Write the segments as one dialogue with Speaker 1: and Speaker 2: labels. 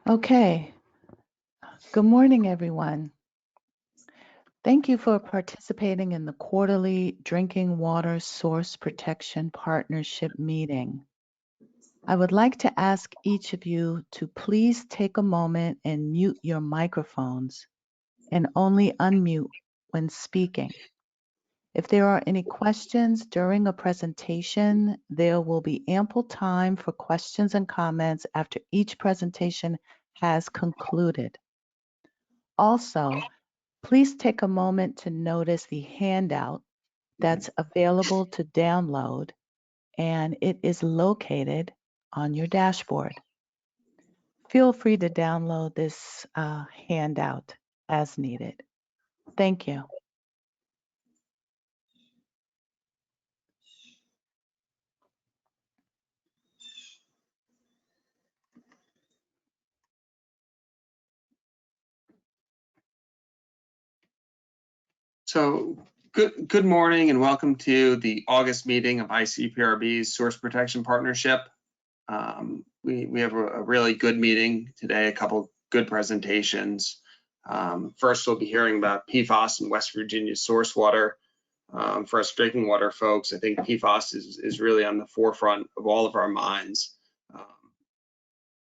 Speaker 1: Okay, good morning, everyone. Thank you for participating in the quarterly Drinking Water Source Protection Partnership meeting. I would like to ask each of you to please take a moment and mute your microphones and only unmute when speaking. If there are any questions during a presentation, there will be ample time for questions and comments after each presentation has concluded. Also, please take a moment to notice the handout that's available to download, and it is located on your dashboard. Feel free to download this handout as needed. Thank you.
Speaker 2: So good morning and welcome to the August meeting of ICPRB's Source Protection Partnership. We have a really good meeting today, a couple good presentations. First, we'll be hearing about PFAS in West Virginia source water. For us drinking water folks, I think PFAS is really on the forefront of all of our minds.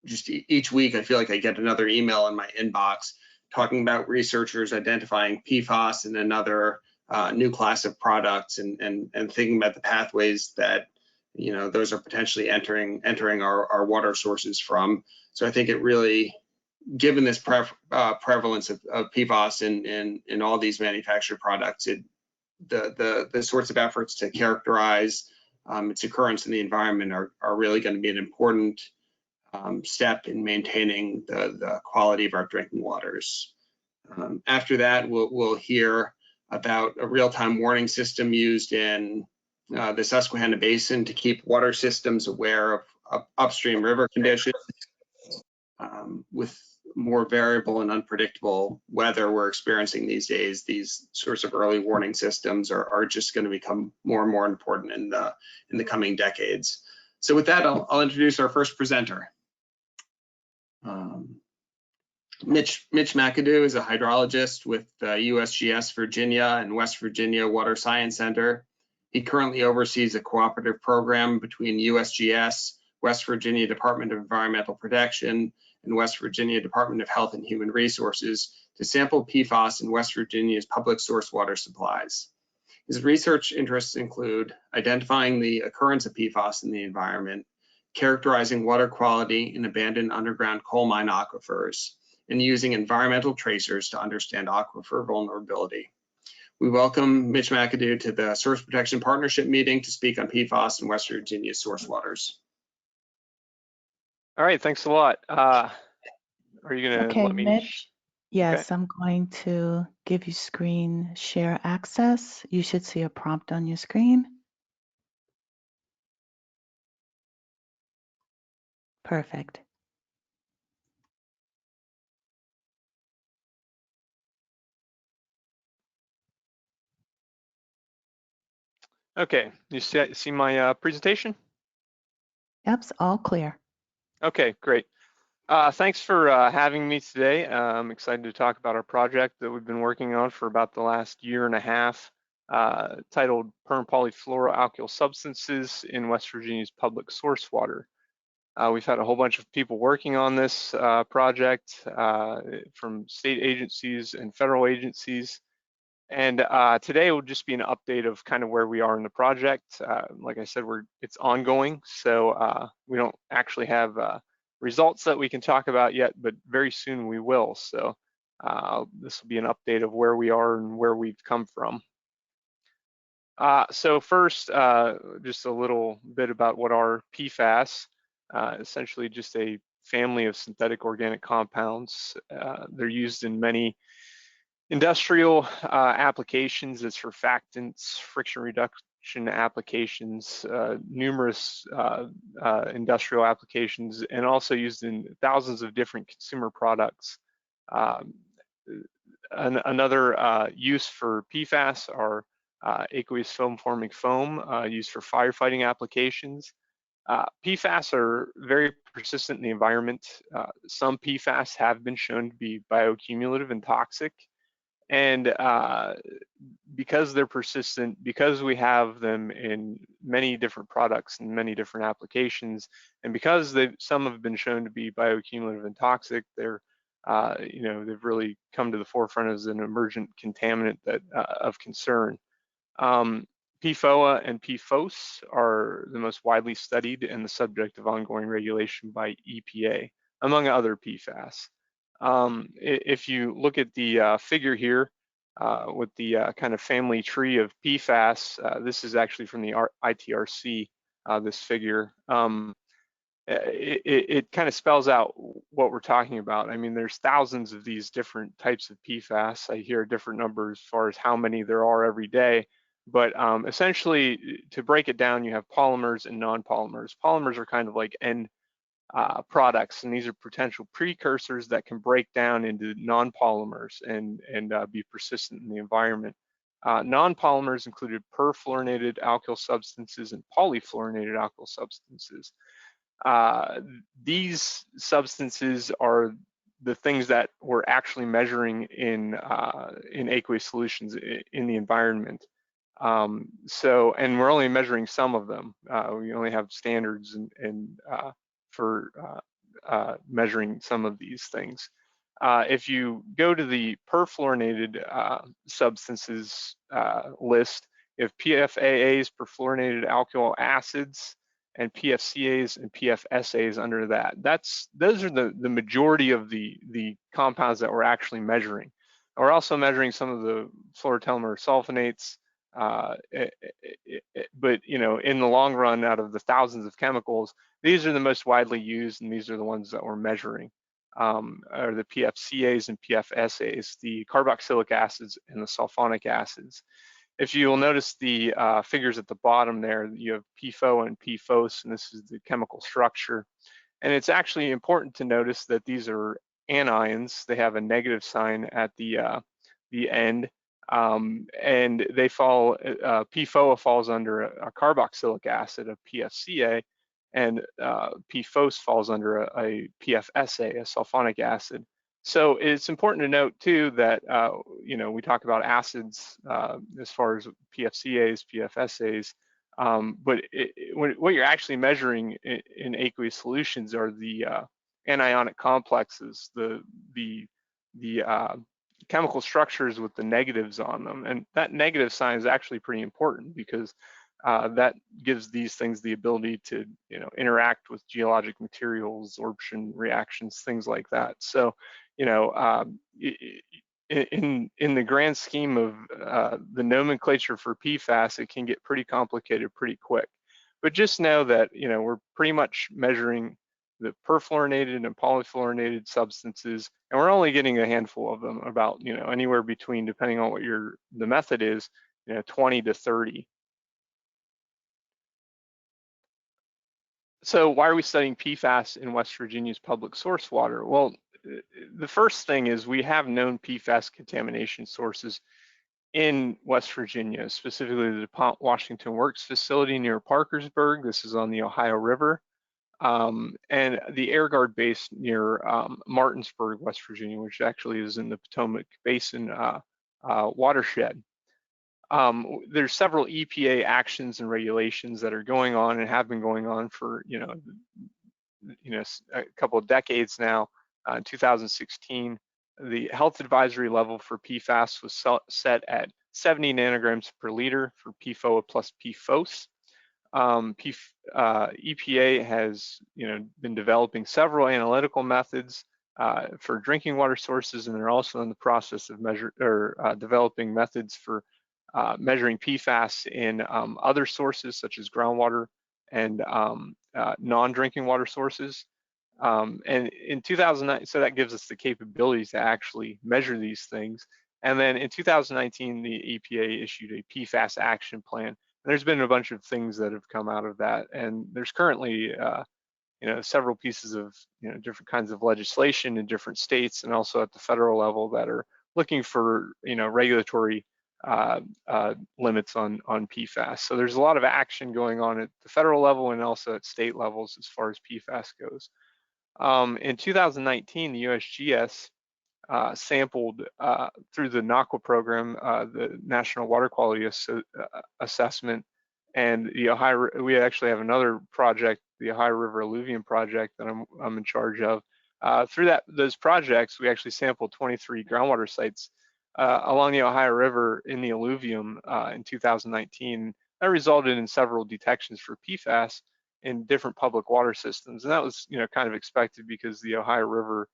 Speaker 2: Just each week, I feel like I get another email in my inbox talking about researchers identifying PFAS and another new class of products and thinking about the pathways that those are potentially entering our water sources from. So I think it really, given this prevalence of PFAS in all these manufactured products, the sorts of efforts to characterize its occurrence in the environment are really going to be an important step in maintaining the quality of our drinking waters. After that, we'll hear about a real-time warning system used in the Susquehanna Basin to keep water systems aware of upstream river conditions. With more variable and unpredictable weather we're experiencing these days, these sorts of early warning systems are just going to become more and more important in the coming decades. So with that, I'll introduce our first presenter. Mitch McAdoo is a hydrologist with USGS Virginia and West Virginia Water Science Center. He currently oversees a cooperative program between USGS, West Virginia Department of Environmental Protection, and West Virginia Department of Health and Human Resources to sample PFAS in West Virginia's public source water supplies. His research interests include identifying the occurrence of PFAS in the environment, characterizing water quality in abandoned underground coal mine aquifers, and using environmental tracers to understand aquifer vulnerability. We welcome Mitch McAdoo to the Source Protection Partnership meeting to speak on PFAS in West Virginia source waters.
Speaker 3: All right, thanks a lot. Are you gonna let me?
Speaker 1: Mitch? Yes,
Speaker 3: okay.
Speaker 1: I'm going to give you screen share access. You should see a prompt on your screen. Perfect.
Speaker 3: Okay, you see my presentation?
Speaker 1: Yep, it's all clear.
Speaker 3: Okay, great. Thanks for having me today. I'm excited to talk about our project that we've been working on for about the last year and a half, titled Polyfluoroalkyl Substances in West Virginia's Public Source Water. We've had a whole bunch of people working on this project from state agencies and federal agencies. And today will just be an update of kind of where we are in the project. Like I said, it's ongoing, so we don't actually have results that we can talk about yet, but very soon we will. So this will be an update of where we are and where we've come from. So first, just a little bit about what are PFAS. Essentially just a family of synthetic organic compounds. They're used in many industrial applications as surfactants, friction reduction applications, numerous industrial applications, and also used in thousands of different consumer products. Another use for PFAS are aqueous film forming foam used for firefighting applications. PFAS are very persistent in the environment. Some PFAS have been shown to be bioaccumulative and toxic. And because they're persistent, because we have them in many different products and many different applications, and because some have been shown to be bioaccumulative and toxic, they're they've really come to the forefront as an emergent contaminant that of concern. PFOA and PFOS are the most widely studied and the subject of ongoing regulation by EPA, among other PFAS. If you look at the figure here with the kind of family tree of PFAS, this is actually from the ITRC, this figure. It kind of spells out what we're talking about. I mean, there's thousands of these different types of PFAS. I hear a different number as far as how many there are every day. But essentially, to break it down, you have polymers and non-polymers. Polymers are kind of like end products, and these are potential precursors that can break down into non-polymers and be persistent in the environment. Non-polymers included perfluorinated alkyl substances and polyfluorinated alkyl substances. These substances are the things that we're actually measuring in aqueous solutions in the environment. And we're only measuring some of them. We only have standards for measuring some of these things. If you go to the perfluorinated substances list, you have PFAAs, perfluorinated alkyl acids, and PFCAs and PFSAs under that. Those are the majority of the compounds that we're actually measuring. We're also measuring some of the fluorotelmer sulfonates, but in the long run, out of the thousands of chemicals, these are the most widely used, and these are the ones that we're measuring, are the PFCAs and PFSAs, the carboxylic acids and the sulfonic acids. If you will notice the figures at the bottom there, you have PFO and PFOS, and this is the chemical structure. And it's actually important to notice that these are anions. They have a negative sign at the end, and they fall. PFOA falls under a carboxylic acid, a PFCA, and PFOS falls under a PFSA, a sulfonic acid. So it's important to note too that we talk about acids as far as PFCAs, PFSAs, but what you're actually measuring in aqueous solutions are the anionic complexes, the chemical structures with the negatives on them, and that negative sign is actually pretty important because that gives these things the ability to interact with geologic materials, absorption reactions, things like that. So in the grand scheme of the nomenclature for PFAS, it can get pretty complicated pretty quick. But just know that we're pretty much measuring the perfluorinated and polyfluorinated substances, and we're only getting a handful of them, about anywhere between, depending on what the method is, 20 to 30. So why are we studying PFAS in West Virginia's public source water? Well, the first thing is we have known PFAS contamination sources in West Virginia, specifically the DuPont Washington Works facility near Parkersburg. This is on the Ohio River, and the Air Guard base near Martinsburg, West Virginia, which actually is in the Potomac Basin watershed. There's several EPA actions and regulations that are going on and have been going on for a couple of decades now. In 2016, the health advisory level for PFAS was set at 70 nanograms per liter for PFOA plus PFOS. EPA has been developing several analytical methods for drinking water sources, and they're also in the process of developing methods for measuring PFAS in other sources such as groundwater and non-drinking water sources. And in 2009, so that gives us the capabilities to actually measure these things. And then in 2019, the EPA issued a PFAS action plan. And there's been a bunch of things that have come out of that. And there's currently, several pieces of, different kinds of legislation in different states and also at the federal level that are looking for, regulatory limits on PFAS. So there's a lot of action going on at the federal level and also at state levels as far as PFAS goes. In 2019, the USGS sampled through the NAQUA program, the National Water Quality Assessment, and the Ohio. We actually have another project, the Ohio River Alluvium project, that I'm in charge of. Through those projects, we actually sampled 23 groundwater sites along the Ohio River in the alluvium in 2019. That resulted in several detections for PFAS in different public water systems, and that was, kind of expected because the Ohio River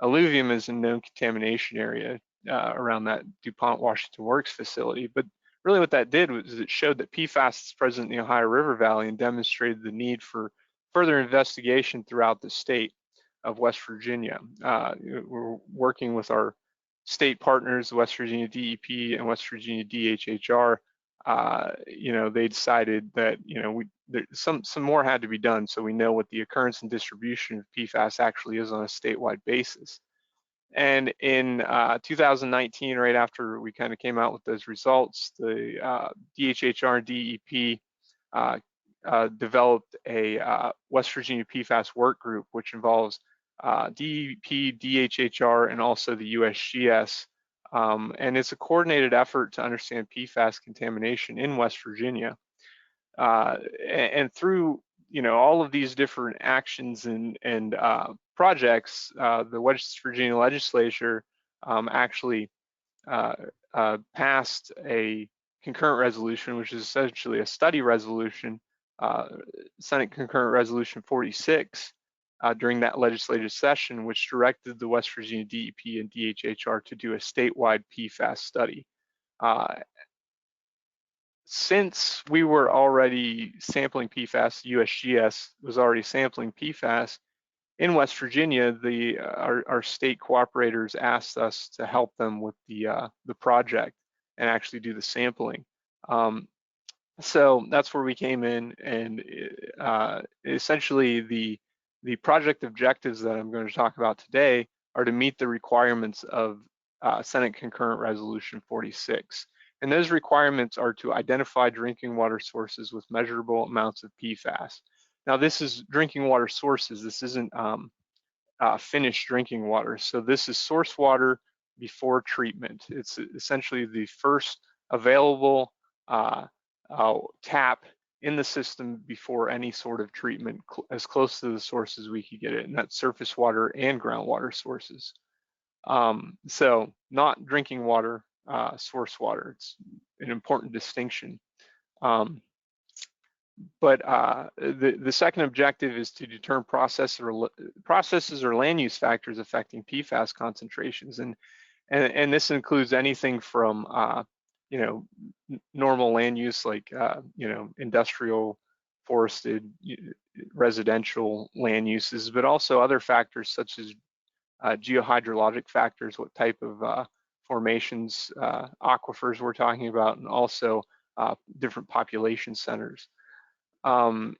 Speaker 3: alluvium is a known contamination area around that DuPont Washington Works facility. But really what that did was it showed that PFAS is present in the Ohio River Valley and demonstrated the need for further investigation throughout the state of West Virginia. We're working with our state partners, West Virginia DEP and West Virginia DHHR. They decided that, some more had to be done so we know what the occurrence and distribution of PFAS actually is on a statewide basis. And in 2019, right after we kind of came out with those results, the DHHR and DEP developed a West Virginia PFAS work group, which involves DEP, DHHR, and also the USGS. And it's a coordinated effort to understand PFAS contamination in West Virginia. And through all of these different actions and projects, the West Virginia legislature actually passed a concurrent resolution, which is essentially a study resolution, Senate Concurrent Resolution 46, during that legislative session, which directed the West Virginia DEP and DHHR to do a statewide PFAS study. Since we were already sampling PFAS, USGS was already sampling PFAS in West Virginia, our state cooperators asked us to help them with the project and actually do the sampling. So that's where we came in, and essentially the project objectives that I'm going to talk about today are to meet the requirements of Senate Concurrent Resolution 46. And those requirements are to identify drinking water sources with measurable amounts of PFAS. Now, this is drinking water sources. This isn't finished drinking water. So this is source water before treatment. It's essentially the first available tap in the system before any sort of treatment, as close to the source as we could get it, and that's surface water and groundwater sources. So not drinking water, source water. It's an important distinction. But the second objective is to determine processes or land use factors affecting PFAS concentrations, and this includes anything from normal land use like industrial, forested, residential land uses, but also other factors such as geohydrologic factors, what type of formations, aquifers we're talking about, and also different population centers, and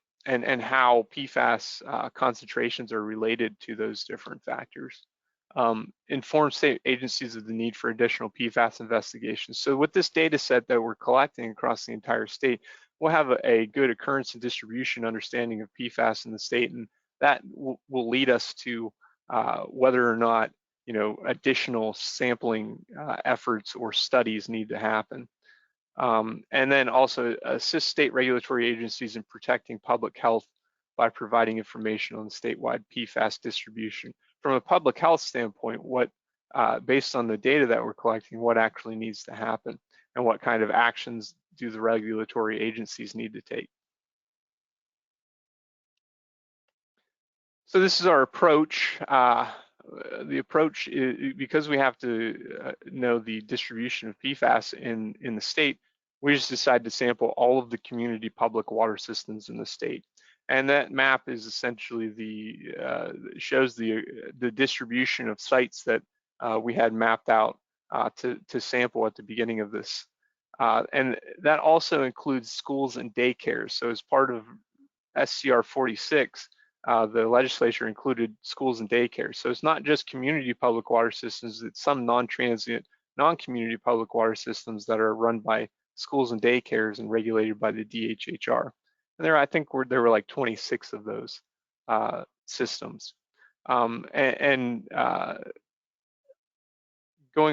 Speaker 3: how PFAS concentrations are related to those different factors. Inform state agencies of the need for additional PFAS investigations. So with this data set that we're collecting across the entire state, we'll have a good occurrence and distribution understanding of PFAS in the state, and that will lead us to whether or not additional sampling efforts or studies need to happen. And then also assist state regulatory agencies in protecting public health by providing information on the statewide PFAS distribution. From a public health standpoint, based on the data that we're collecting, what actually needs to happen and what kind of actions do the regulatory agencies need to take. So this is our approach. The approach is, because we have to know the distribution of PFAS in the state, we just decided to sample all of the community public water systems in the state. And that map is essentially shows the distribution of sites that we had mapped out to sample at the beginning of this. And that also includes schools and daycares. So as part of SCR 46, the legislature included schools and daycares. So it's not just community public water systems, it's some non-transient non-community public water systems that are run by schools and daycares and regulated by the DHHR. And I think there were like 26 of those systems. Going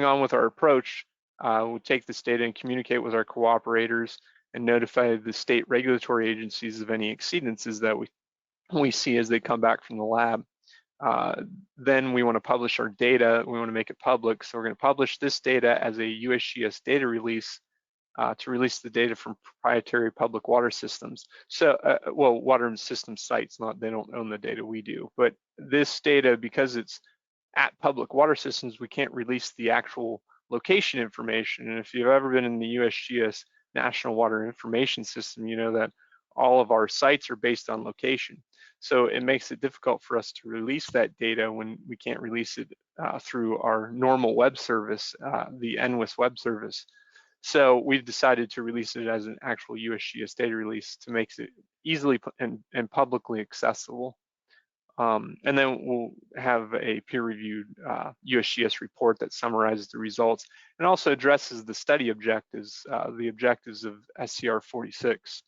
Speaker 3: on with our approach, we'll take this data and communicate with our cooperators and notify the state regulatory agencies of any exceedances that we see as they come back from the lab. Then we want to publish our data. We want to make it public. So we're going to publish this data as a USGS data release to release the data from proprietary public water systems. So, well, water system sites, they don't own the data, we do. But this data, because it's at public water systems, we can't release the actual location information. And if you've ever been in the USGS National Water Information System, you know that all of our sites are based on location. So it makes it difficult for us to release that data when we can't release it through our normal web service, the NWIS web service. So we've decided to release it as an actual USGS data release to make it easily and publicly accessible. And then we'll have a peer-reviewed USGS report that summarizes the results and also addresses the study objectives, the objectives of SCR 46.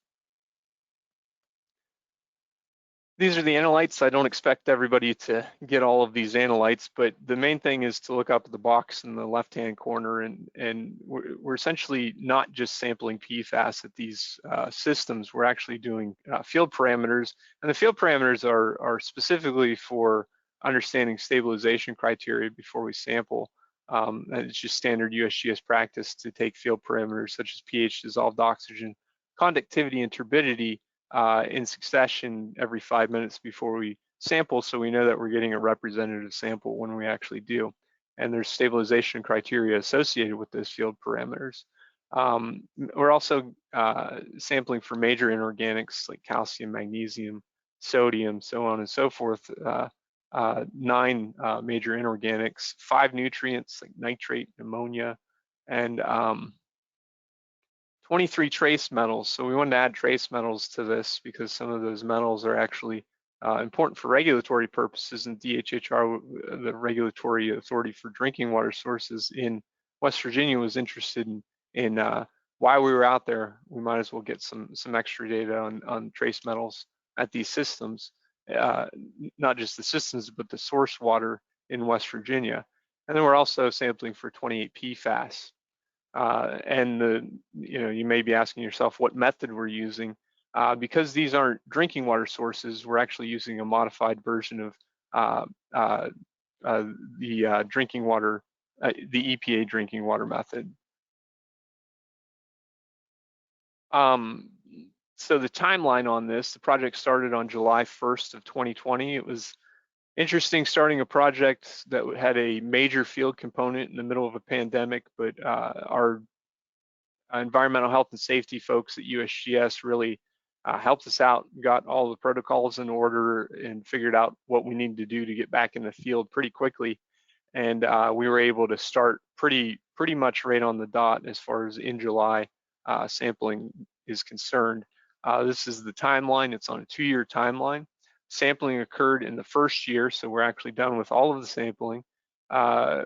Speaker 3: These are the analytes. I don't expect everybody to get all of these analytes, but the main thing is to look up at the box in the left-hand corner, and we're essentially not just sampling PFAS at these systems. We're actually doing field parameters, and the field parameters are specifically for understanding stabilization criteria before we sample. And it's just standard USGS practice to take field parameters such as pH, dissolved oxygen, conductivity, and turbidity in succession every 5 minutes before we sample, so we know that we're getting a representative sample when we actually do. And there's stabilization criteria associated with those field parameters. We're also sampling for major inorganics like calcium, magnesium, sodium, so on and so forth. 9 major inorganics, 5 nutrients like nitrate, ammonia, and 23 trace metals. So we wanted to add trace metals to this because some of those metals are actually important for regulatory purposes, and DHHR, the regulatory authority for drinking water sources in West Virginia, was interested in why we were out there. We might as well get some extra data on trace metals at these systems, not just the systems, but the source water in West Virginia. And then we're also sampling for 28 PFAS. And you may be asking yourself what method we're using. Because these aren't drinking water sources, we're actually using a modified version of the drinking water, the EPA drinking water method. So the timeline on this, the project started on July 1st of 2020. It was interesting starting a project that had a major field component in the middle of a pandemic, but our environmental health and safety folks at USGS really helped us out, got all the protocols in order, and figured out what we needed to do to get back in the field pretty quickly. And we were able to start pretty much right on the dot as far as in July sampling is concerned. This is the timeline. It's on a 2-year timeline. Sampling occurred in the first year, so we're actually done with all of the sampling.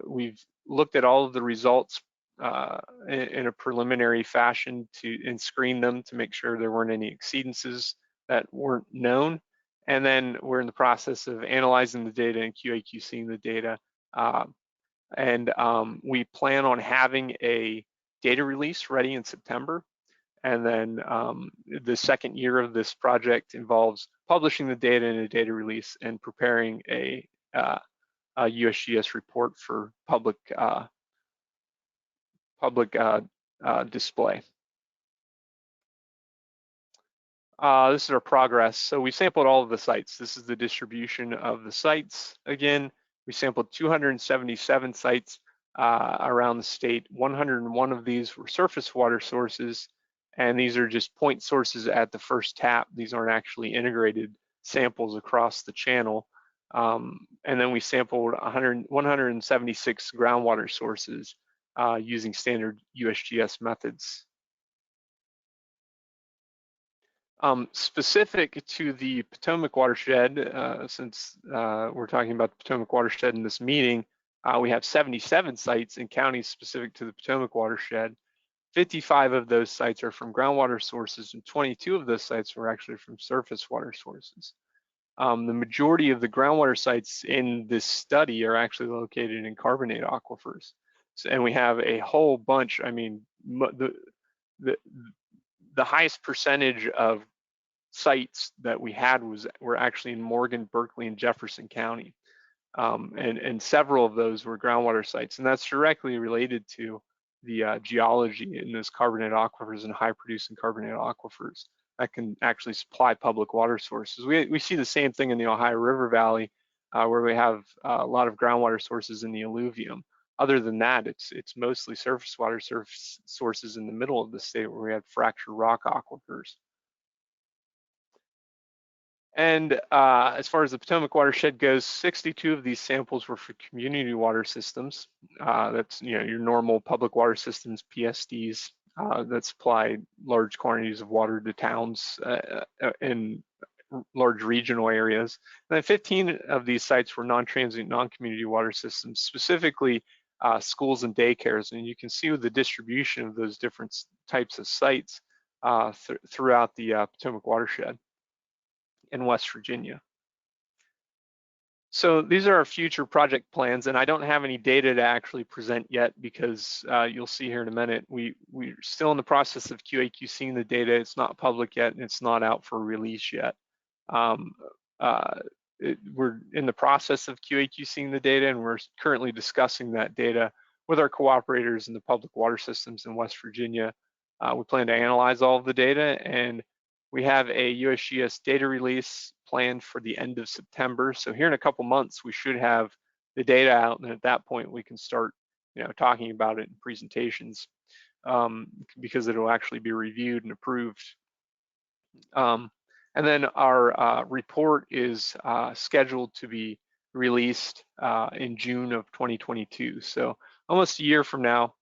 Speaker 3: We've looked at all of the results in a preliminary fashion and screen them to make sure there weren't any exceedances that weren't known. And then we're in the process of analyzing the data and QAQCing the data. We plan on having a data release ready in September. And then the second year of this project involves publishing the data in a data release and preparing a USGS report for public display. This is our progress. So we sampled all of the sites. This is the distribution of the sites. Again, we sampled 277 sites around the state. 101 of these were surface water sources, and these are just point sources at the first tap. These aren't actually integrated samples across the channel. And then we sampled 176 groundwater sources using standard USGS methods. Specific to the Potomac Watershed, since we're talking about the Potomac Watershed in this meeting, We have 77 sites in counties specific to the Potomac Watershed. 55 of those sites are from groundwater sources, and 22 of those sites were actually from surface water sources. The majority of the groundwater sites in this study are actually located in carbonate aquifers. So, and we have a whole bunch, I mean, the highest percentage of sites that we had were actually in Morgan, Berkeley, and Jefferson County. And several of those were groundwater sites, and that's directly related to the geology in those carbonate aquifers and high producing carbonate aquifers that can actually supply public water sources. We see the same thing in the Ohio River Valley, where we have a lot of groundwater sources in the alluvium. Other than that, it's mostly surface water sources in the middle of the state where we have fractured rock aquifers. And as far as the Potomac watershed goes, 62 of these samples were for community water systems. That's your normal public water systems, PSDs, that supply large quantities of water to towns in large regional areas. And then 15 of these sites were non-transient, non-community water systems, specifically schools and daycares. And you can see the distribution of those different types of sites throughout the Potomac watershed in West Virginia. So these are our future project plans, and I don't have any data to actually present yet because you'll see here in a minute, we're still in the process of QAQCing the data. It's not public yet, and it's not out for release yet. We're in the process of QAQCing the data, and we're currently discussing that data with our cooperators in the public water systems in West Virginia. We plan to analyze all of the data, and we have a USGS data release planned for the end of September. So here in a couple months, we should have the data out, and at that point, we can start, talking about it in presentations because it'll actually be reviewed and approved. And then our report is scheduled to be released in June of 2022. So almost a year from now,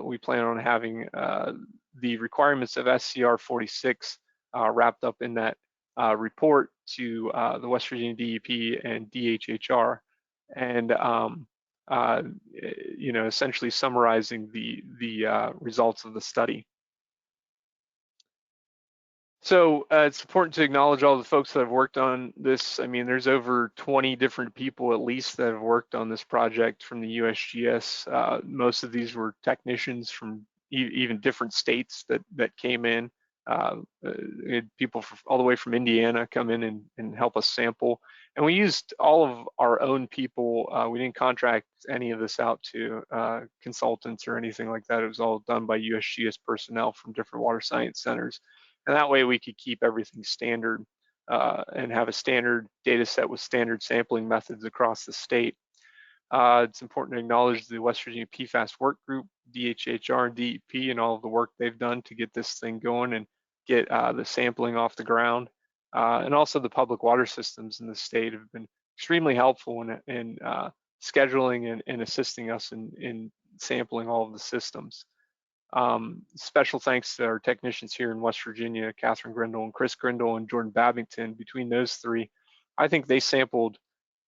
Speaker 3: we plan on having the requirements of SCR 46 wrapped up in that report to the West Virginia DEP and DHHR, and essentially summarizing the results of the study. So it's important to acknowledge all the folks that have worked on this. I mean, there's over 20 different people at least that have worked on this project from the USGS. Most of these were technicians from even different states that came in. People all the way from Indiana come in and help us sample. And we used all of our own people. We didn't contract any of this out to consultants or anything like that. It was all done by USGS personnel from different water science centers. And that way we could keep everything standard and have a standard data set with standard sampling methods across the state. It's important to acknowledge the West Virginia PFAS work group, DHHR and DEP, and all of the work they've done to get this thing going and get the sampling off the ground. And also the public water systems in the state have been extremely helpful in scheduling and assisting us in sampling all of the systems. Special thanks to our technicians here in West Virginia, Catherine Grindle and Chris Grindle and Jordan Babington. Between those three, I think they sampled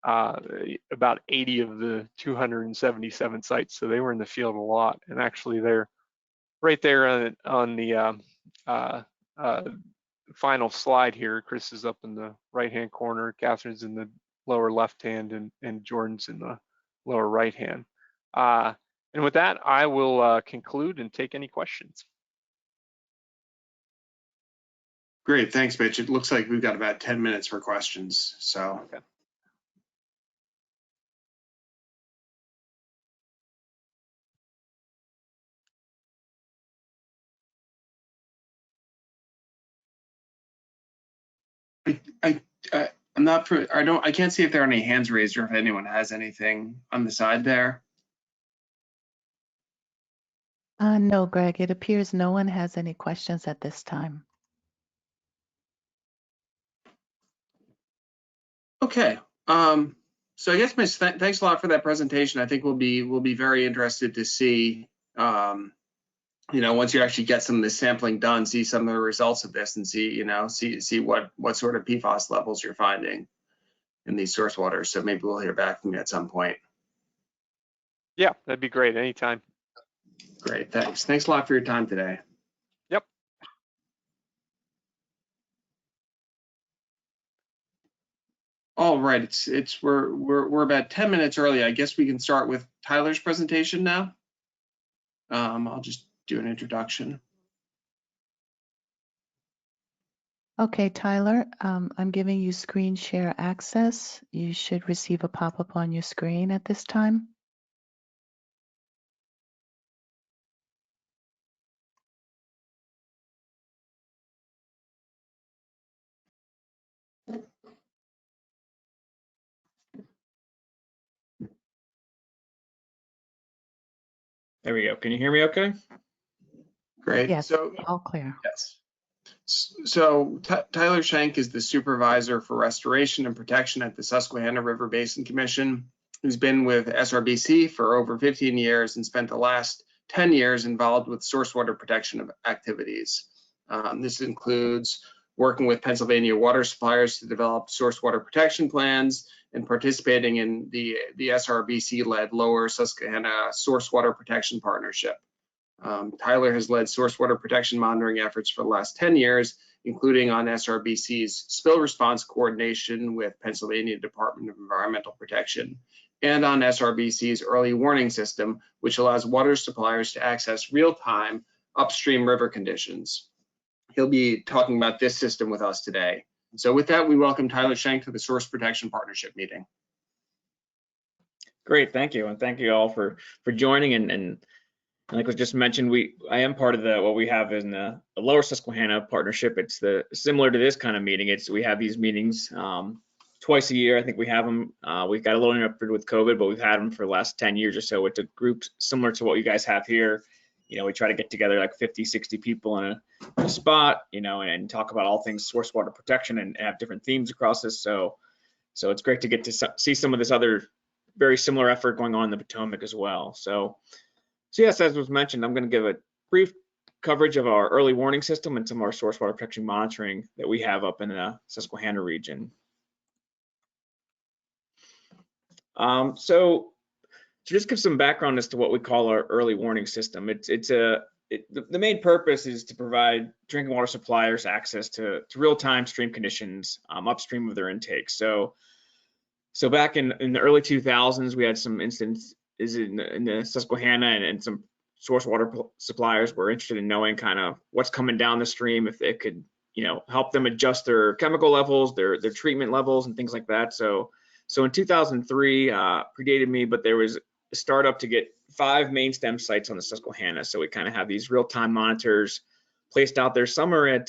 Speaker 3: about 80 of the 277 sites. So they were in the field a lot. And actually they're right there on the final slide here. Chris is up in the right-hand corner, Catherine's in the lower left hand, and Jordan's in the lower right hand. And with that, I will conclude and take any questions.
Speaker 2: Great, thanks, Mitch. It looks like we've got about 10 minutes for questions, so.
Speaker 3: Okay.
Speaker 2: I'm not. I can't see if there are any hands raised or if anyone has anything on the side there.
Speaker 1: No, Greg, it appears no one has any questions at this time.
Speaker 2: Okay. So I guess, Mitch, thanks a lot for that presentation. I think we'll be very interested to see, once you actually get some of this sampling done, see some of the results of this, and see what sort of PFAS levels you're finding in these source waters. So maybe we'll hear back from you at some point.
Speaker 3: Yeah, that'd be great. Anytime.
Speaker 2: Great, thanks. Thanks a lot for your time today.
Speaker 3: Yep.
Speaker 2: All right, we're about 10 minutes early. I guess we can start with Tyler's presentation now. I'll just do an introduction.
Speaker 1: Okay, Tyler, I'm giving you screen share access. You should receive a pop-up on your screen at this time.
Speaker 4: There we go. Can you hear me okay?
Speaker 2: Great.
Speaker 1: Yes,
Speaker 2: So,
Speaker 1: all clear.
Speaker 2: yes. So Tyler Shenk is the supervisor for restoration and protection at the Susquehanna River Basin Commission, who's been with SRBC for over 15 years and spent the last 10 years involved with source water protection activities. This includes working with Pennsylvania water suppliers to develop source water protection plans and participating in the SRBC-led Lower Susquehanna Source Water Protection Partnership. Tyler has led source water protection monitoring efforts for the last 10 years, including on SRBC's spill response coordination with Pennsylvania Department of Environmental Protection, and on SRBC's early warning system, which allows water suppliers to access real-time upstream river conditions. He'll be talking about this system with us today. So with that, we welcome Tyler Shenk to the Source Protection Partnership meeting.
Speaker 4: Great, thank you, and thank you all for joining. And like was just mentioned, I am part of what we have in the Lower Susquehanna partnership. It's similar to this kind of meeting. We have these meetings twice a year. I think we have them. We've got a little interrupted with COVID, but we've had them for the last 10 years or so. It's a group similar to what you guys have here. You know, we try to get together like 50, 60 people in a spot, you know, and talk about all things source water protection and have different themes across this. So it's great to get to see some of this other very similar effort going on in the Potomac as well. So yes, as was mentioned, I'm going to give a brief coverage of our early warning system and some of our source water protection monitoring that we have up in the Susquehanna region. So just give some background as to what we call our early warning system. The main purpose is to provide drinking water suppliers access to real-time stream conditions upstream of their intake. So back in the early 2000s, we had some instances in the Susquehanna and some source water suppliers were interested in knowing kind of what's coming down the stream, if it could, you know, help them adjust their chemical levels, their treatment levels and things like that. So in 2003, predated me, but there was a startup to get 5 main stem sites on the Susquehanna. So we kind of have these real-time monitors placed out there. Some are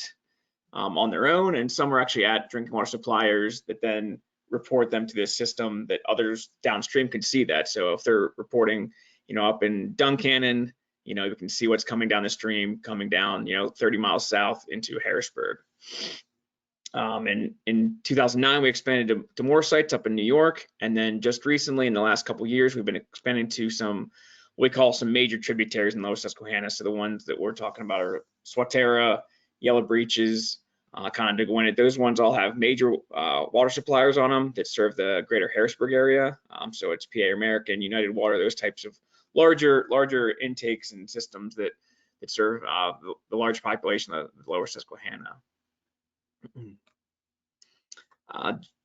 Speaker 4: on their own, and some are actually at drinking water suppliers that then report them to this system that others downstream can see that. So if they're reporting, you know, up in Duncannon, you know, you can see what's coming down the stream, coming down, you know, 30 miles south into Harrisburg. And in 2009, we expanded to more sites up in New York. And then just recently, in the last couple of years, we've been expanding to some, what we call some major tributaries in Lower Susquehanna. So the ones that we're talking about are Swatara, Yellow Breeches, Conneauga. Those ones all have major water suppliers on them that serve the greater Harrisburg area. So it's PA American, United Water, those types of larger intakes and systems that serve the large population of the Lower Susquehanna.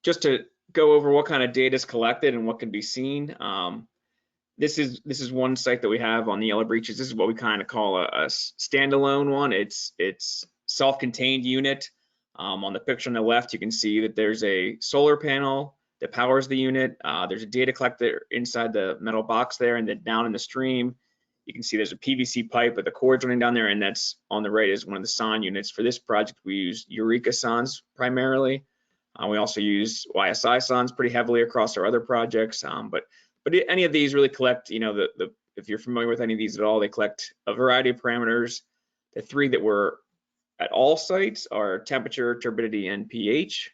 Speaker 4: Just to go over what kind of data is collected and what can be seen. This is one site that we have on the Yellow Breeches. This is what we kind of call a standalone one. It's self-contained unit. On the picture on the left, you can see that there's a solar panel that powers the unit. There's a data collector inside the metal box there, and then down in the stream, you can see there's a PVC pipe with the cords running down there, and that's on the right is one of the SON units. For this project, we use Eureka SONs primarily. We also use YSI SONs pretty heavily across our other projects, but any of these really collect, you know, if you're familiar with any of these at all, they collect a variety of parameters. The 3 that were at all sites are temperature, turbidity, and pH.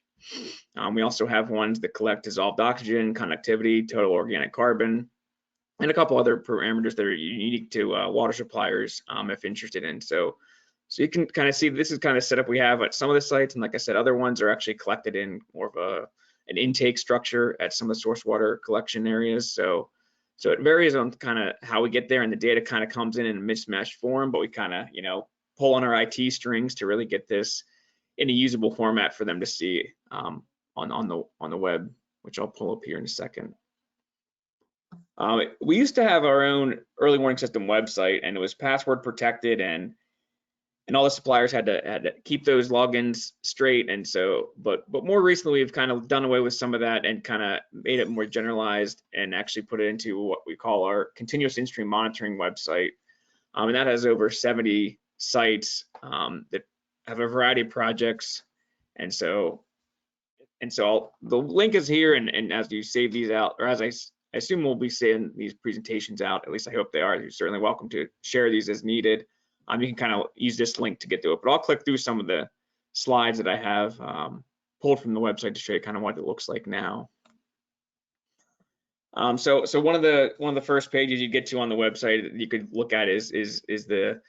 Speaker 4: We also have ones that collect dissolved oxygen, conductivity, total organic carbon, and a couple other parameters that are unique to water suppliers if interested in. So you can kind of see this is kind of setup we have at some of the sites, and like I said, other ones are actually collected in more of an intake structure at some of the source water collection areas. So So it varies on kind of how we get there, and the data kind of comes in a mismatched form, but we kind of, pull on our IT strings to really get this in a usable format for them to see on the web, which I'll pull up here in a second. We used to have our own early warning system website, and it was password protected, and all the suppliers had to keep those logins straight. And so, but more recently, we've kind of done away with some of that and kind of made it more generalized and actually put it into what we call our continuous InStream monitoring website. And that has over 70 sites that have a variety of projects. And so the link is here, and as you save these out, or as I assume we'll be sending these presentations out, at least I hope they are, you're certainly welcome to share these as needed. You can kind of use this link to get to it, but I'll click through some of the slides that I have pulled from the website to show you kind of what it looks like now. So one of the first pages you get to on the website that you could look at is the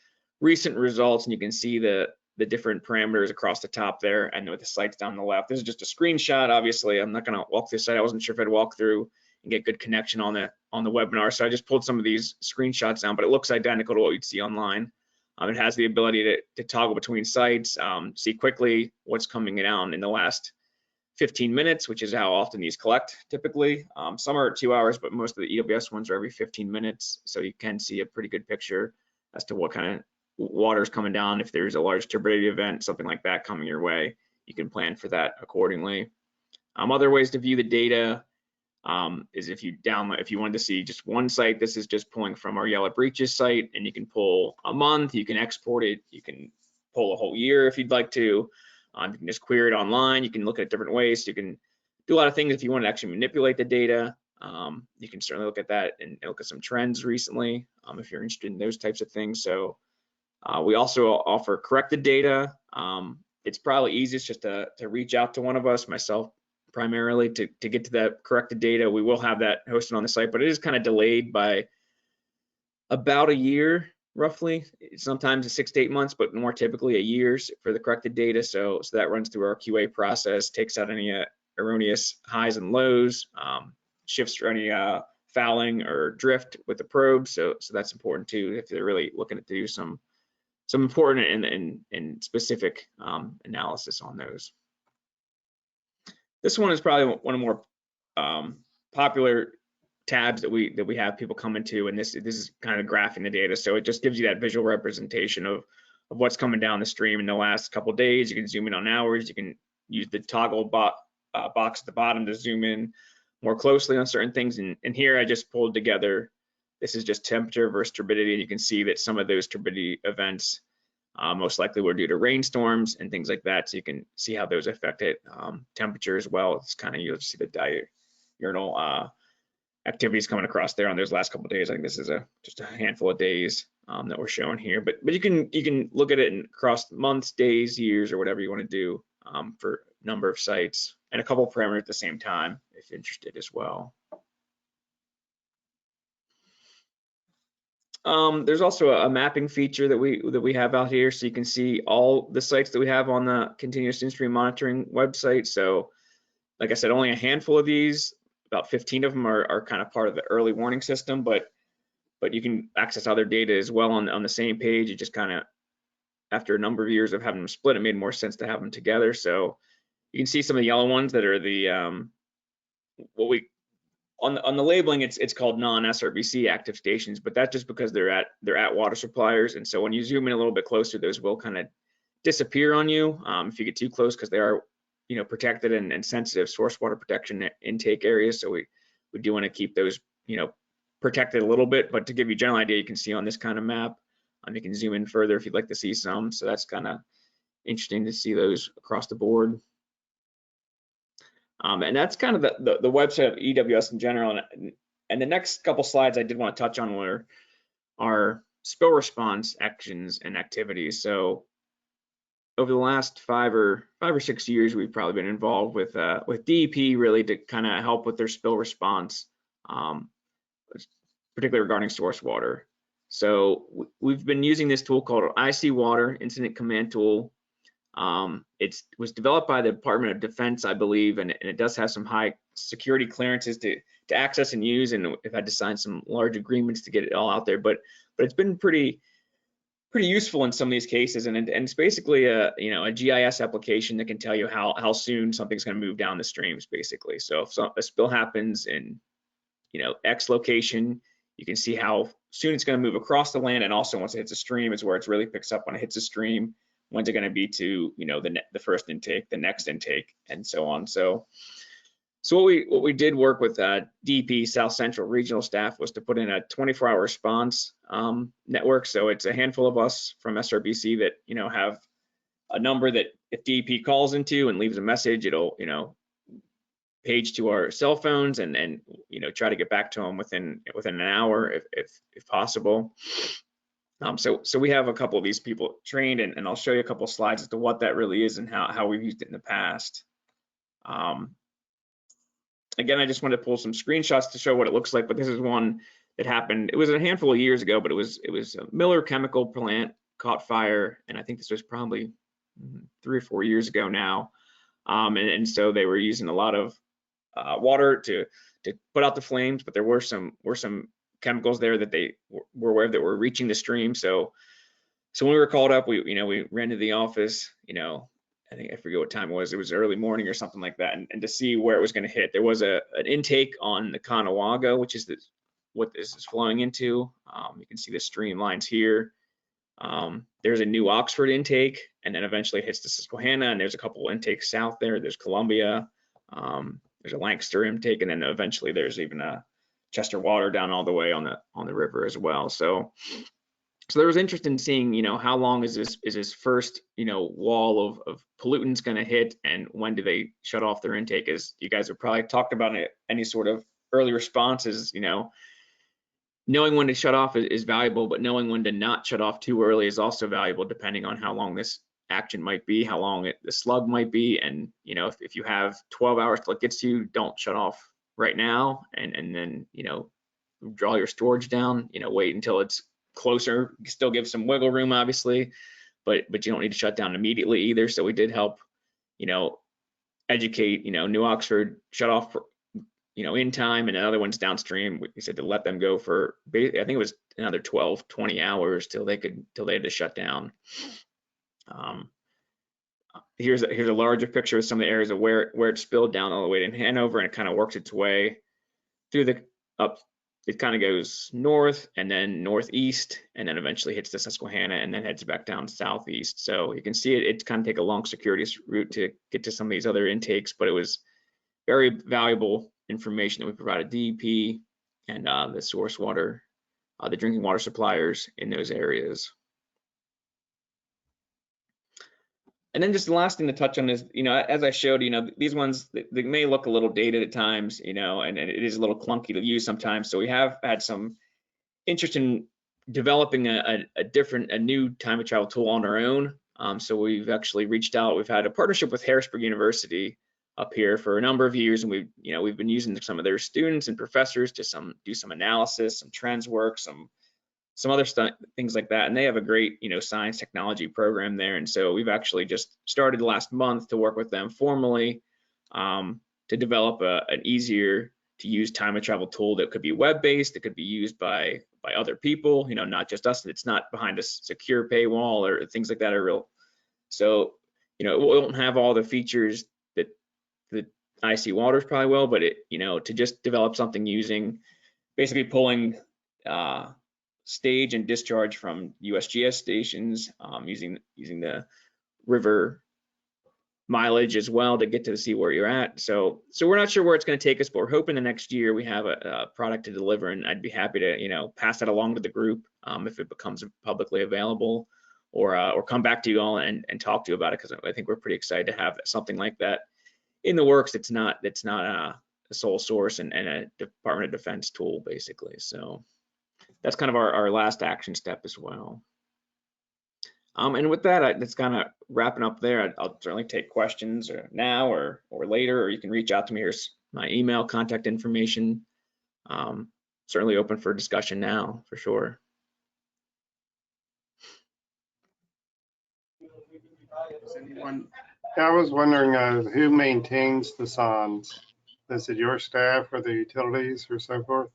Speaker 4: recent results, and you can see the different parameters across the top there, and with the sites down the left. This is just a screenshot. Obviously, I'm not going to walk through the site. I wasn't sure if I'd walk through and get good connection on the webinar, so I just pulled some of these screenshots down, but it looks identical to what you'd see online. It has the ability to toggle between sites, see quickly what's coming down in the last 15 minutes, which is how often these collect typically. Some are 2 hours, but most of the EWS ones are every 15 minutes. So you can see a pretty good picture as to what kind of water is coming down. If there's a large turbidity event, something like that coming your way, you can plan for that accordingly. Other ways to view the data is if you wanted to see just one site, this is just pulling from our Yellow Breaches site, and you can pull a month, you can export it, you can pull a whole year if you'd like to. You can just query it online. You can look at different ways. You can do a lot of things if you want to actually manipulate the data. You can certainly look at that and look at some trends recently if you're interested in those types of things. So we also offer corrected data. It's probably easiest just to reach out to one of us, myself primarily, to get to that corrected data. We will have that hosted on the site, but it is kind of delayed by about a year, roughly. Sometimes 6 to 8 months, but more typically a year for the corrected data. So that runs through our QA process, takes out any erroneous highs and lows, shifts for any fouling or drift with the probe. So that's important too if they're really looking to do some important and specific analysis on those. This one is probably one of the more popular tabs that we have people come into, and this is kind of graphing the data. So it just gives you that visual representation of what's coming down the stream in the last couple of days. You can zoom in on hours. You can use the toggle box at the bottom to zoom in more closely on certain things. And here I just pulled together, this is just temperature versus turbidity, and you can see that some of those turbidity events most likely were due to rainstorms and things like that. So you can see how those affected temperature as well. It's kind of, you'll see the diurnal activities coming across there on those last couple of days. I think this is just a handful of days that we're showing here, but you can look at it across months, days, years, or whatever you want to do for a number of sites, and a couple of parameters at the same time if you're interested as well. There's also a mapping feature that we have out here, so you can see all the sites that we have on the continuous InStream monitoring website. So like I said, only a handful of these, about 15 of them are kind of part of the early warning system, but you can access other data as well on the same page. It just kind of, after a number of years of having them split, it made more sense to have them together. So you can see some of the yellow ones that are the on the labeling, it's called non-SRBC active stations, but that's just because they're at water suppliers. And so when you zoom in a little bit closer, those will kind of disappear on you if you get too close, because they are protected and sensitive source water protection intake areas. So we do want to keep those protected a little bit. But to give you a general idea, you can see on this kind of map, you can zoom in further if you'd like to see some. So that's kind of interesting to see those across the board. And that's kind of the website of EWS in general. And the next couple slides I did want to touch on were our spill response actions and activities. So over the last 5 or 6 years, we've probably been involved with DEP really to kind of help with their spill response, particularly regarding source water. So we've been using this tool called IC Water Incident Command Tool. It was developed by the Department of Defense, I believe, and it does have some high security clearances to access and use, and we've had to sign some large agreements to get it all out there. But it's been pretty useful in some of these cases, and it's basically a GIS application that can tell you how soon something's going to move down the streams, basically. So if a spill happens in X location, you can see how soon it's going to move across the land, and also once it hits a stream is where it really picks up when it hits a stream. When's it going to be to the first intake, the next intake, and so on. So what we did work with DEP South Central regional staff was to put in a 24-hour response network. So it's a handful of us from SRBC that have a number that if DEP calls into and leaves a message, it'll page to our cell phones and try to get back to them within an hour if possible. So we have a couple of these people trained, and I'll show you a couple of slides as to what that really is and how we've used it in the past. Again, I just wanted to pull some screenshots to show what it looks like, but this is one that happened. It was a handful of years ago, but it was a Miller chemical plant caught fire, and I think this was probably 3 or 4 years ago now. And so they were using a lot of water to put out the flames, but there were some chemicals there that they were aware that were reaching the stream. So when we were called up, we ran to the office, I forget what time it was early morning or something like that, and to see where it was going to hit. There was an intake on the Conawaga, which is what this is flowing into. You can see the stream lines here. There's a New Oxford intake, and then eventually it hits the Susquehanna, and there's a couple of intakes south there. There's Columbia, there's a Lancaster intake, and then eventually there's even a Chester Water down all the way on the river as well. So there was interest in seeing, how long is this first, wall of pollutants going to hit, and when do they shut off their intake? As you guys have probably talked about any sort of early responses, knowing when to shut off is valuable, but knowing when to not shut off too early is also valuable, depending on how long this action might be, how long the slug might be. And, if you have 12 hours till it gets to you, don't shut off right now, and then, draw your storage down, wait until it's closer. Still give some wiggle room, obviously, but you don't need to shut down immediately either. So we did help, educate, New Oxford shut off, in time, and other ones downstream. We said to let them go for, I think it was another 12, 20 hours till they had to shut down. Here's a larger picture of some of the areas of where it spilled down all the way to Hanover, and it kind of works its way through up. It kind of goes north and then northeast, and then eventually hits the Susquehanna and then heads back down southeast. So you can see it kind of take a long circuitous route to get to some of these other intakes, but it was very valuable information that we provided DEP and the source water, the drinking water suppliers in those areas. And then just the last thing to touch on is, as I showed, these ones, they may look a little dated at times, and it is a little clunky to use sometimes. So we have had some interest in developing a new time of travel tool on our own. So we've actually reached out. We've had a partnership with Harrisburg University up here for a number of years, and we've been using some of their students and professors to do some analysis, some trends work, some other things like that. And they have a great, science technology program there. And so we've actually just started last month to work with them formally to develop an easier to use time of travel tool that could be web-based, that could be used by other people, not just us. It's not behind a secure paywall or things like that are real. So, it won't have all the features that IC Waters probably will, but to just develop something using basically pulling stage and discharge from USGS stations, using the river mileage as well to get to see where you're at. So we're not sure where it's going to take us, but we're hoping the next year we have a product to deliver, and I'd be happy to pass that along to the group if it becomes publicly available, or come back to you all and talk to you about it, because I think we're pretty excited to have something like that in the works. It's not a sole source and a Department of Defense tool, basically. So that's kind of our last action step as well. And with that, that's kind of wrapping up there. I'll certainly take questions now or later, or you can reach out to me. Here's my email, contact information. Certainly open for discussion now, for sure.
Speaker 2: Does anyone?
Speaker 5: I was wondering who maintains the sondes? Is it your staff or the utilities or so forth?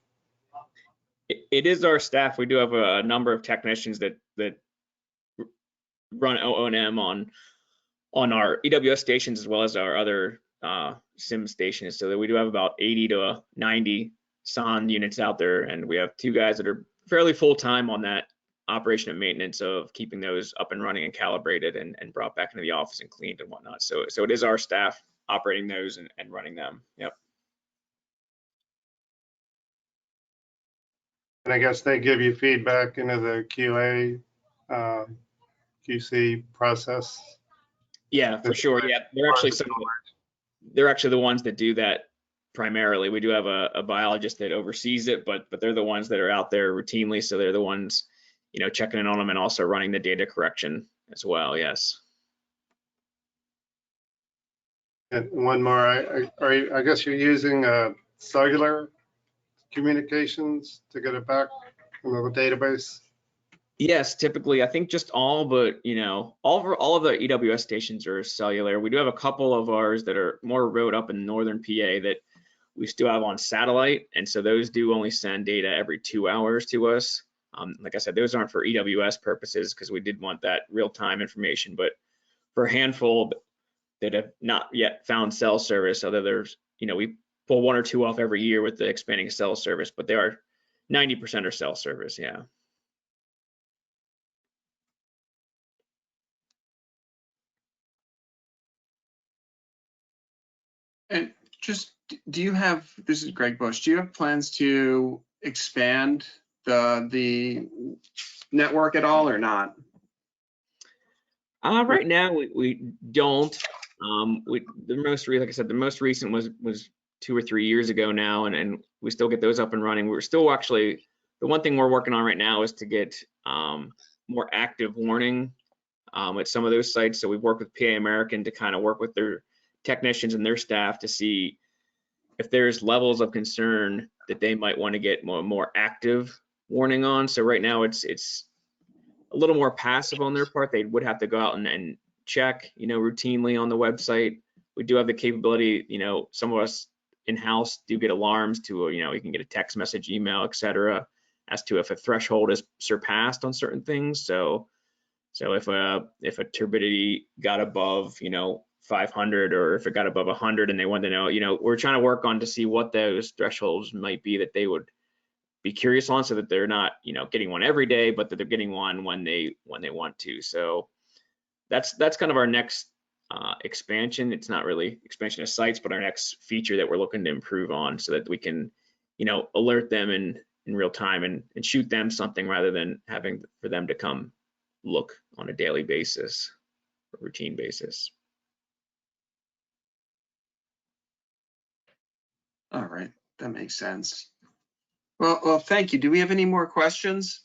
Speaker 4: It is our staff. We do have a number of technicians that run O&M on our EWS stations as well as our other SIM stations. So that we do have about 80 to 90 sonde units out there, and we have 2 guys that are fairly full time on that operation and maintenance of keeping those up and running and calibrated and brought back into the office and cleaned and whatnot. So it is our staff operating those and running them. Yep.
Speaker 5: And I guess they give you feedback into the QAQC process.
Speaker 4: Yeah, for sure. Yeah, they're actually the ones that do that primarily. We do have a biologist that oversees it, but they're the ones that are out there routinely. So they're the ones, checking in on them and also running the data correction as well. Yes.
Speaker 5: And one more, I guess you're using Cellular Communications to get it back into the database?
Speaker 4: Yes, typically, I think just all, but all of the EWS stations are cellular. We do have a couple of ours that are more remote up in northern PA that we still have on satellite, and so those do only send data every 2 hours to us. Like I said, those aren't for EWS purposes because we did want that real-time information, but for a handful that have not yet found cell service, although there's, we pull 1 or 2 off every year with the expanding cell service, but they are 90% are cell service, yeah.
Speaker 2: And just, this is Greg Bush, do you have plans to expand the network at all or not?
Speaker 4: Right now we don't. Like I said, the most recent was 2 or 3 years ago now, and we still get those up and running. We're still actually, the one thing we're working on right now is to get more active warning at some of those sites. So we've worked with PA American to kind of work with their technicians and their staff to see if there's levels of concern that they might want to get more active warning on. So right now it's a little more passive on their part. They would have to go out and check, routinely on the website. We do have the capability, some of us in-house do get alarms to, you can get a text message, email, etc., as to if a threshold is surpassed on certain things. So if a turbidity got above, 500, or if it got above 100 and they want to know, we're trying to work on to see what those thresholds might be that they would be curious on, so that they're not, getting one every day, but that they're getting one when they want to. So that's kind of our next expansion. It's not really expansion of sites, but our next feature that we're looking to improve on, so that we can, alert them in real time and shoot them something rather than having for them to come look on a daily basis, or routine basis.
Speaker 2: All right, that makes sense. Well, thank you. Do we have any more questions?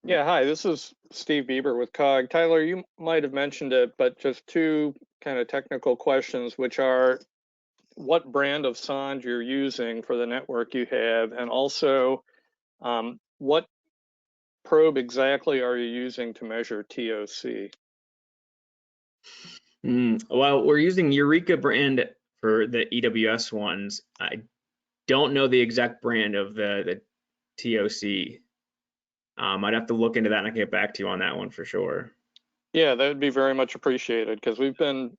Speaker 3: Yeah, hi, this is Steve Bieber with COG. Tyler, you might have mentioned it, but just 2 kind of technical questions, which are what brand of sonde you're using for the network you have, and also what probe exactly are you using to measure TOC?
Speaker 4: Well, we're using Eureka brand for the EWS ones. I don't know the exact brand of the TOC. I'd have to look into that and I can get back to you on that one for sure.
Speaker 3: Yeah, that would be very much appreciated, because we've been,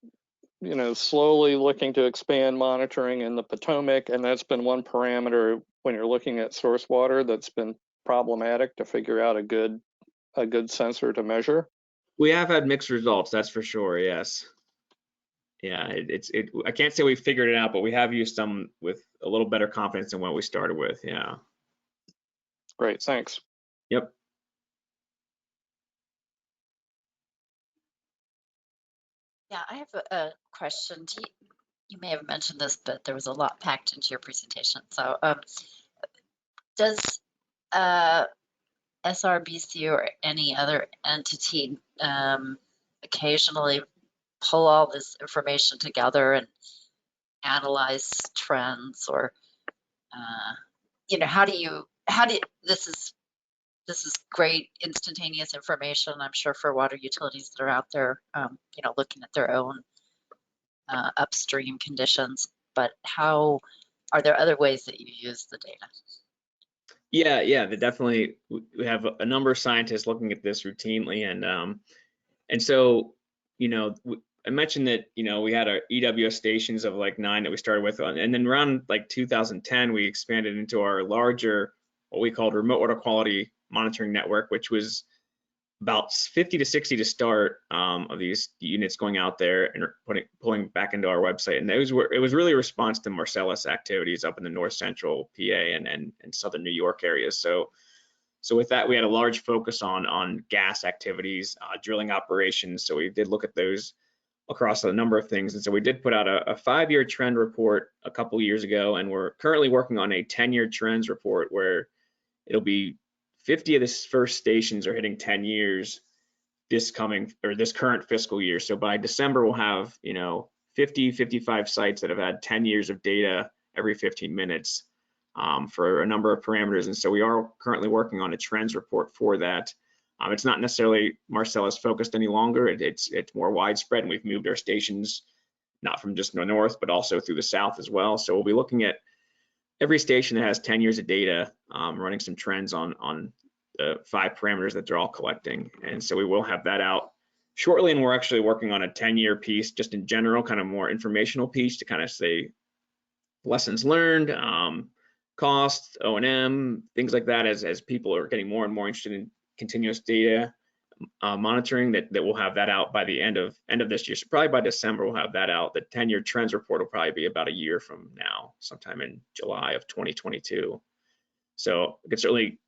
Speaker 3: slowly looking to expand monitoring in the Potomac, and that's been one parameter when you're looking at source water that's been problematic to figure out a good sensor to measure.
Speaker 4: We have had mixed results, that's for sure. Yes. Yeah, I can't say we figured it out, but we have used some with a little better confidence than what we started with. Yeah.
Speaker 3: Great, thanks.
Speaker 4: Yep.
Speaker 6: Yeah, I have a question. You may have mentioned this, but there was a lot packed into your presentation. So does SRBC or any other entity occasionally pull all this information together and analyze trends, or how do you, this is this is great instantaneous information, I'm sure, for water utilities that are out there, looking at their own upstream conditions. But are there other ways that you use the data?
Speaker 4: Yeah, definitely. We have a number of scientists looking at this routinely, and so, I mentioned that, we had our EWS stations of like 9 that we started with, and then around like 2010, we expanded into our larger, what we called remote water quality monitoring network, which was about 50 to 60 to start, of these units going out there and pulling back into our website. And it was really a response to Marcellus activities up in the north central PA and southern New York areas. So with that, we had a large focus on gas activities, drilling operations. So we did look at those across a number of things. And so we did put out a 5-year trend report a couple years ago, and we're currently working on a 10-year trends report where it'll be 50 of the first stations are hitting 10 years this current fiscal year. So by December, we'll have, 50, 55 sites that have had 10 years of data every 15 minutes for a number of parameters. And so we are currently working on a trends report for that. It's not necessarily Marcellus focused any longer. It's more widespread, and we've moved our stations not from just the north, but also through the south as well. So we'll be looking at every station that has 10 years of data, running some trends on the 5 parameters that they're all collecting. And so we will have that out shortly, and we're actually working on a 10-year piece just in general, kind of more informational piece to kind of say lessons learned, costs, O&M, things like that, as people are getting more and more interested in continuous data monitoring, that we'll have that out by the end of this year. So probably by December, we'll have that out. The 10-year trends report will probably be about a year from now, sometime in July of 2022. So we could certainly,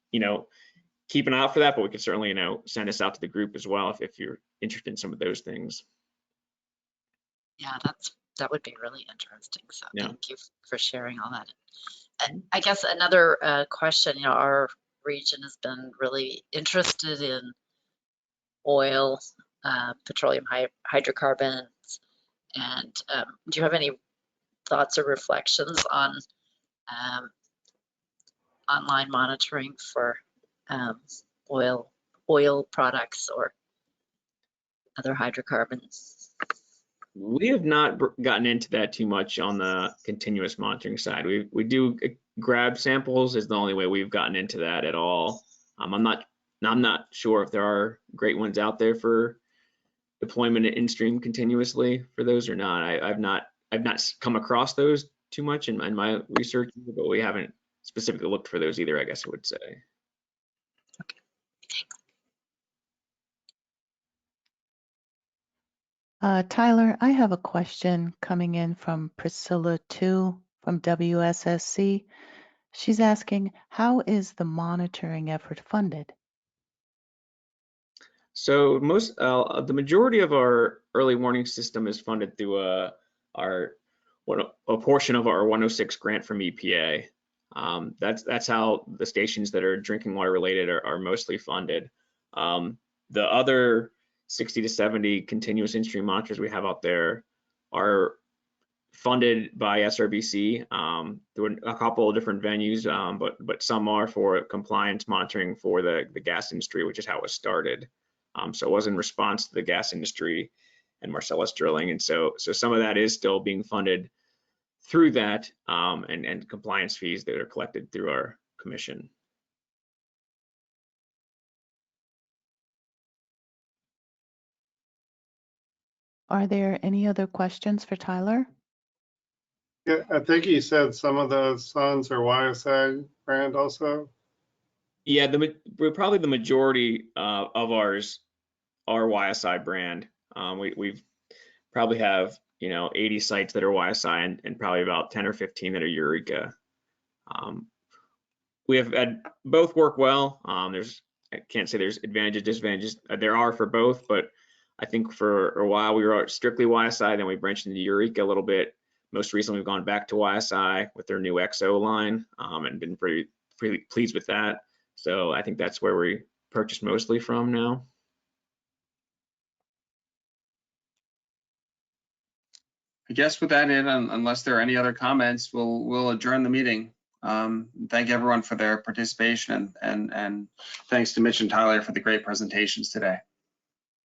Speaker 4: keep an eye out for that, but we could certainly, send us out to the group as well if you're interested in some of those things.
Speaker 6: Yeah, that would be really interesting. So
Speaker 4: Yeah.
Speaker 6: Thank you for sharing all that. And I guess another question, our region has been really interested in oil, petroleum hydrocarbons, and do you have any thoughts or reflections on online monitoring for oil products or other hydrocarbons?
Speaker 4: We have not gotten into that too much on the continuous monitoring side. We do grab samples is the only way we've gotten into that at all. I'm not sure if there are great ones out there for deployment at InStream continuously for those or not. I've not come across those too much in my research, but we haven't specifically looked for those either, I guess I would say.
Speaker 1: Tyler, I have a question coming in from Priscilla 2 from WSSC. She's asking, how is the monitoring effort funded?
Speaker 4: So the majority of our early warning system is funded through a portion of our 106 grant from EPA. That's how the stations that are drinking water related are mostly funded. The other 60 to 70 continuous InStream monitors we have out there are funded by SRBC through a couple of different venues, but some are for compliance monitoring for the gas industry, which is how it was started. So it was in response to the gas industry and Marcellus drilling, and so some of that is still being funded through that, and compliance fees that are collected through our commission.
Speaker 1: Are there any other questions for Tyler?
Speaker 5: Yeah, I think you said some of the sons are YSI brand also.
Speaker 4: Yeah, probably the majority of ours are YSI brand. We've probably have 80 sites that are YSI and probably about 10 or 15 that are Eureka. We have had both work well. I can't say there's advantages, disadvantages. There are for both, but I think for a while we were strictly YSI, then we branched into Eureka a little bit. Most recently, we've gone back to YSI with their new XO line, and been pretty pleased with that. So I think that's where we purchase mostly from now.
Speaker 2: I guess with that in, unless there are any other comments, we'll adjourn the meeting. Thank everyone for their participation, and thanks to Mitch and Tyler for the great presentations today.